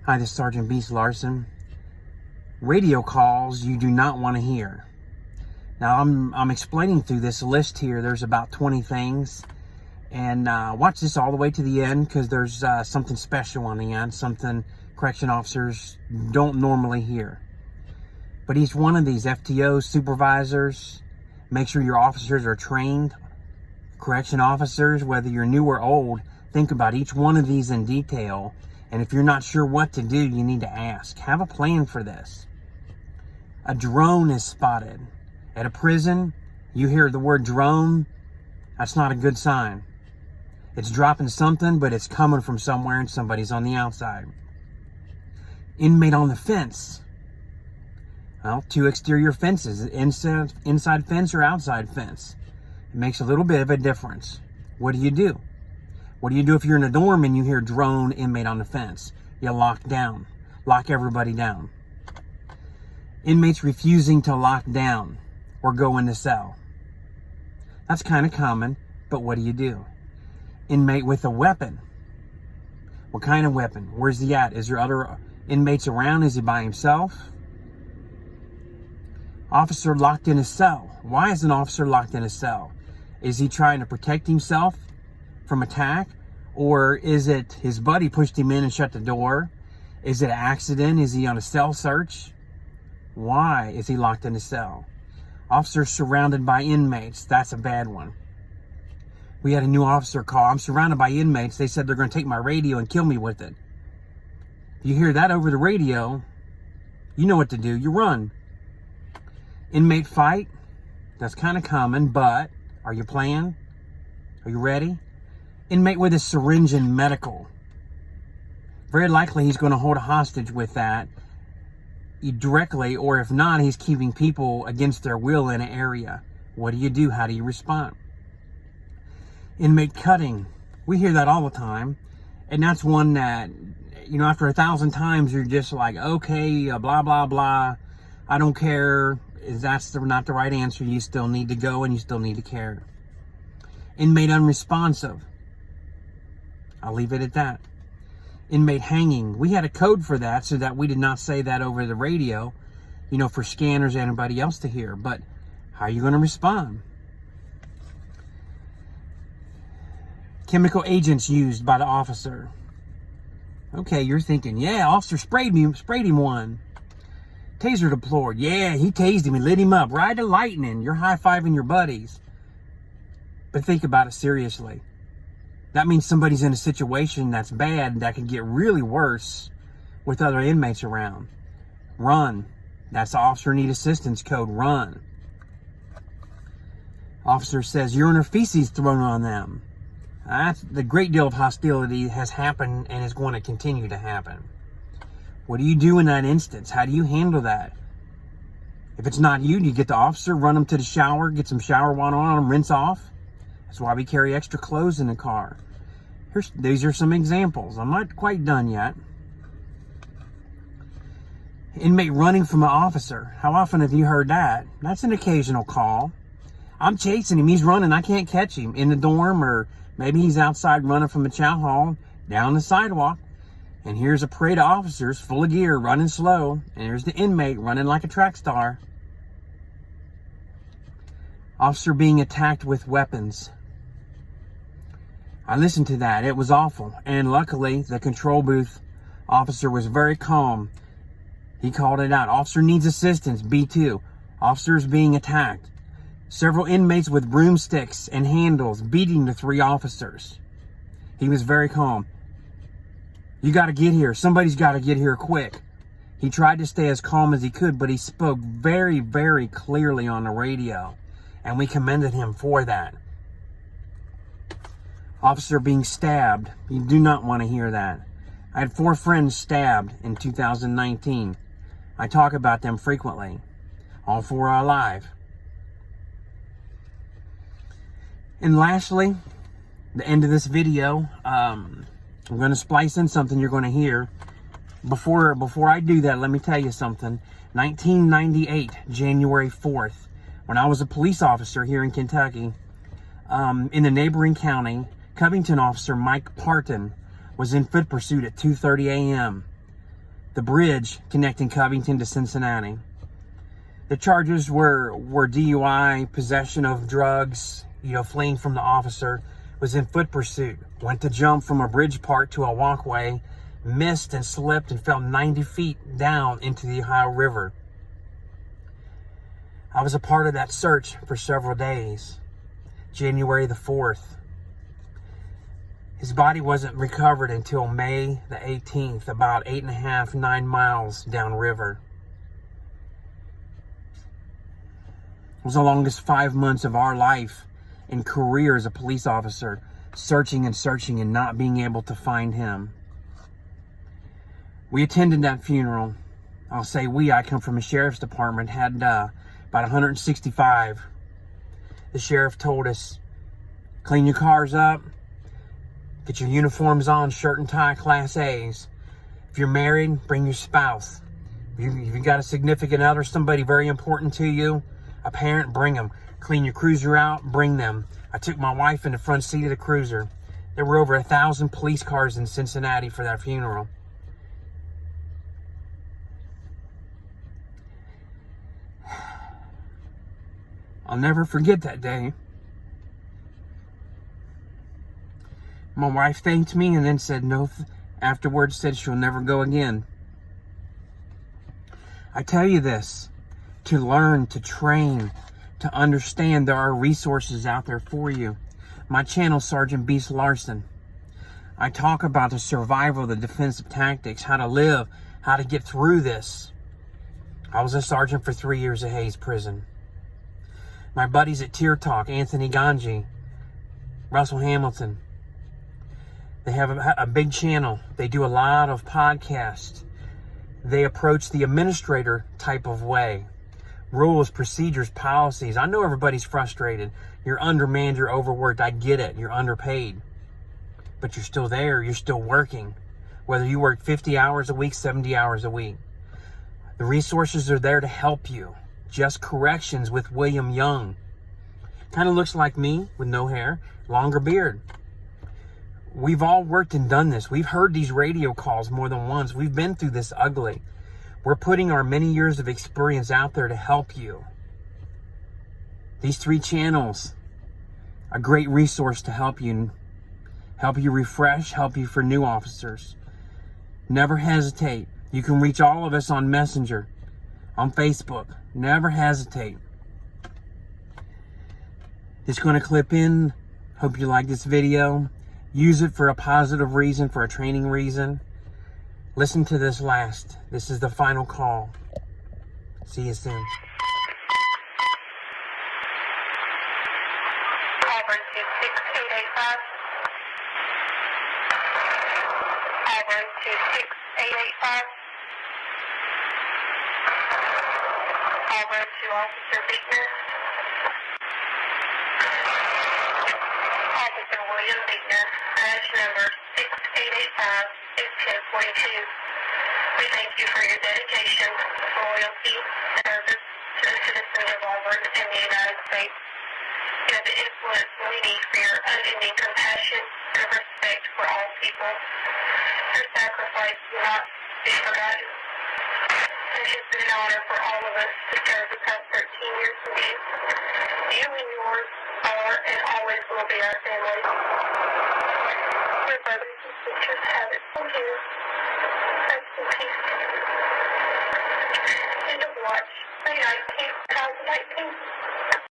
Hi, this is Sergeant Beast Larson. Radio calls you do not want to hear. Now, I'm explaining through this list here. There's about 20 things. And watch this all the way to the end, because there's something special on the end, something correction officers don't normally hear. But each one of these FTOs, supervisors, make sure your officers are trained. Correction officers, whether you're new or old, think about each one of these in detail. And if you're not sure what to do, you need to ask. Have a plan for this. A drone is spotted. At a prison, you hear the word drone, that's not a good sign. It's dropping something, but it's coming from somewhere and somebody's on the outside. Inmate on the fence. Well, two exterior fences, inside fence or outside fence. It makes a little bit of a difference. What do you do? What do you do if you're in a dorm and you hear drone, inmate on the fence? You lock down. Lock everybody down. Inmates refusing to lock down or go in the cell. That's kind of common, but what do you do? Inmate with a weapon. What kind of weapon? Where's he at? Is there other inmates around? Is he by himself? Officer locked in a cell. Why is an officer locked in a cell? Is he trying to protect himself from attack? Or is it his buddy pushed him in and shut the door? Is it an accident? Is he on a cell search? Why is he locked in a cell? Officers surrounded by inmates. That's a bad one. We had a new officer call. I'm surrounded by inmates. They said they're going to take my radio and kill me with it. If you hear that over the radio, you know what to do. You run. Inmate fight. That's kind of common, but are you playing? Are you ready? Inmate with a syringe in medical. Very likely he's going to hold a hostage with that directly, or if not, he's keeping people against their will in an area. What do you do? How do you respond? Inmate cutting. We hear that all the time. And that's one that, you know, after 1,000 times, you're just like, okay, blah, blah, blah. I don't care. That's not the right answer. You still need to go and you still need to care. Inmate unresponsive. I'll leave it at that. Inmate hanging. We had a code for that so that we did not say that over the radio, you know, for scanners and anybody else to hear. But how are you going to respond? Chemical agents used by the officer. Okay, you're thinking, yeah, officer sprayed him one. Taser deployed. Yeah, he tased him and lit him up. Ride the lightning. You're high-fiving your buddies. But think about it seriously. That means somebody's in a situation that's bad, that could get really worse with other inmates around. Run. That's the officer need assistance code. Run. Officer says urine or feces thrown on them. That's the great deal of hostility has happened and is going to continue to happen. What do you do in that instance? How do you handle that? If it's not you, do you get the officer, run them to the shower, get some shower water on them, rinse off? That's why we carry extra clothes in the car. These are some examples. I'm not quite done yet. Inmate running from an officer. How often have you heard that? That's an occasional call. I'm chasing him. He's running. I can't catch him in the dorm, or maybe he's outside running from a chow hall down the sidewalk. And here's a parade of officers full of gear running slow. And here's the inmate running like a track star. Officer being attacked with weapons. I listened to that. It was awful. And luckily, the control booth officer was very calm. He called it out. Officer needs assistance. B2. Officers being attacked. Several inmates with broomsticks and handles beating the 3 officers. He was very calm. You got to get here. Somebody's got to get here quick. He tried to stay as calm as he could, but he spoke very, very clearly on the radio. And we commended him for that. Officer being stabbed. You do not want to hear that. I had 4 friends stabbed in 2019. I talk about them frequently. All 4 are alive. And lastly, the end of this video, I'm going to splice in something you're going to hear. Before I do that, let me tell you something. 1998, January 4th, when I was a police officer here in Kentucky, in the neighboring county, Covington officer Mike Parton was in foot pursuit at 2:30 a.m. the bridge connecting Covington to Cincinnati. The charges were DUI, possession of drugs, fleeing from the officer, was in foot pursuit, went to jump from a bridge part to a walkway, missed and slipped and fell 90 feet down into the Ohio River. I was a part of that search for several days. January the 4th. His body wasn't recovered until May the 18th, about 8.5, 9 miles downriver. It was the longest 5 months of our life and career as a police officer, searching and not being able to find him. We attended that funeral. I'll say we, I come from a sheriff's department, had about 165. The sheriff told us, clean your cars up, get your uniforms on, shirt and tie, Class A's. If you're married, bring your spouse. If you got a significant other, somebody very important to you, a parent, bring them. Clean your cruiser out, bring them. I took my wife in the front seat of the cruiser. There were over 1,000 police cars in Cincinnati for that funeral. I'll never forget that day. My wife thanked me and then said no, afterwards said she'll never go again. I tell you this, to learn, to train, to understand there are resources out there for you. My channel, SGT Beast Larson. I talk about the survival, the defensive tactics, how to live, how to get through this. I was a sergeant for 3 years at Hayes Prison. My buddies at Tier Talk, Anthony Ganji, Russell Hamilton, they have a big channel. They do a lot of podcasts. They approach the administrator type of way. Rules, procedures, policies. I know everybody's frustrated. You're undermanned, you're overworked. I get it. You're underpaid. But you're still there. You're still working. Whether you work 50 hours a week, 70 hours a week. The resources are there to help you. Just Corrections with William Young. Kind of looks like me with no hair, longer beard. We've all worked and done this. We've heard these radio calls more than once. We've been through this ugly. We're putting our many years of experience out there to help you. These 3 channels, a great resource to help you refresh, help you for new officers. Never hesitate. You can reach all of us on Messenger, on Facebook. Never hesitate. Just going to clip in. Hope you like this video. Use it for a positive reason, for a training reason. Listen to this last. This is the final call. See you soon. Auburn 26885. Auburn 26885. Auburn to Officer Bittner. Officer William Bittner, badge number 6885-1042. We thank you for your dedication, loyalty, service to the citizens of Auburn and the United States. You have the influence we need for your unending compassion and respect for all people. Your sacrifice will not be forgotten. It has been an honor for all of us to serve the past 13 years with you. You and yours are and always will be our family. Your brothers and sisters have it from you. Rest in peace. End of watch, May 19th, 2019.